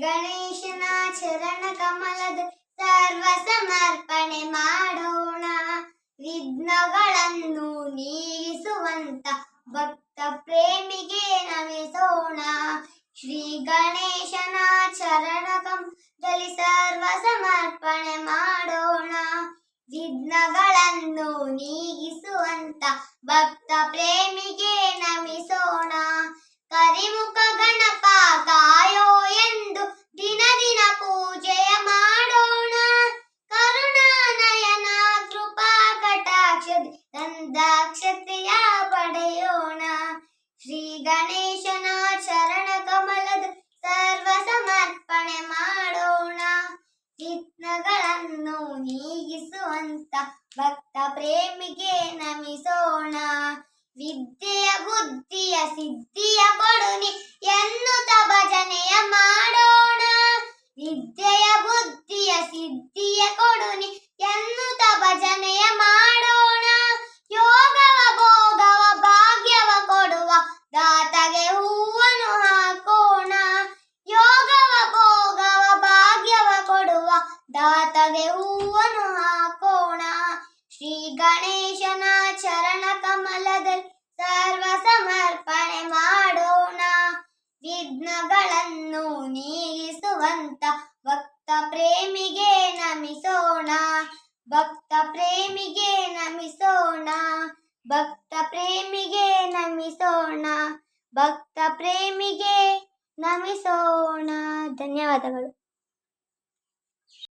ಗಣೇಶನ ಚರಣ ಕಮಲದ ಸರ್ವ ಸಮರ್ಪಣೆ ಮಾಡೋಣ. ವಿಘ್ನಗಳನ್ನು ನೀಗಿಸುವಂತ ಭಕ್ತ ಪ್ರೇಮಿಗೆ ನಮಿಸೋಣ. ಶ್ರೀ ಗಣೇಶನ ಚರಣ ಕಮಲದಲ್ಲಿ ಸರ್ವ ಸಮರ್ಪಣೆ ಮಾಡೋಣ. ವಿಘ್ನಗಳನ್ನು ನೀಗಿಸುವಂತ ಭಕ್ತ ಪ್ರೇಮಿಗೆ ನಮಿಸೋಣ. ಕರಿಮುಖ ಗಣಪ ಕಾಯೋ ಎಂದು ದಿನ ದಿನ ಪೂಜೆಯ ಮಾಡೋಣ. ಕರುಣಾನಯನ ಕೃಪಾ ಕಟಾಕ್ಷದಿ ನಂದಾಕ್ಷತೆಯ ಪಡೆಯೋಣ. ಶ್ರೀ ಗಣೇಶನ ಚರಣ ಕಮಲದ ಸರ್ವ ಸಮರ್ಪಣೆ ಮಾಡೋಣ. ವಿಘ್ನಗಳನ್ನು ನೀಗಿಸುವಂತ ಭಕ್ತ ಪ್ರೇಮಿಗೆ ನಮಿಸೋಣ. ವಿದ್ಯೆಯ ಬುದ್ಧಿಯ ಸಿದ್ಧಿಯ ಕೊಡುನಿ ಎನ್ನುತ್ತ ಭಜನೆಯ ಮಾಡೋಣ. ವಿದ್ಯೆಯ ಬುದ್ಧಿಯ ಸಿದ್ಧಿಯ ಕೊಡುನಿ ಎನ್ನುತ್ತ ಭಜನೆಯ ಮಾಡೋಣ. ಯೋಗವ ಭೋಗವ ಭಾಗ್ಯವ ಕೊಡುವ ದಾತಗೆ ಹೂವನ್ನು ಹಾಕೋಣ. ಯೋಗವ ಭೋಗವ ಭಾಗ್ಯವ ಕೊಡುವ ದಾತಗೆ ಹೂವನ್ನು ಹಾಕೋಣ. ಶ್ರೀ ಗಣೇಶನ ಚರಣ ಕಮಲದಲ್ಲಿ ಸರ್ವ ಸಮರ್ಪಣೆ ಮಾಡೋಣ. ವಿಘ್ನಗಳನ್ನು ನೀಗಿಸುವಂತ ಭಕ್ತ ಪ್ರೇಮಿಗೆ ನಮಿಸೋಣ. ಭಕ್ತ ಪ್ರೇಮಿಗೆ ನಮಿಸೋಣ. ಭಕ್ತ ಪ್ರೇಮಿಗೆ ನಮಿಸೋಣ. ಭಕ್ತ ಪ್ರೇಮಿಗೆ ನಮಿಸೋಣ. ಧನ್ಯವಾದಗಳು.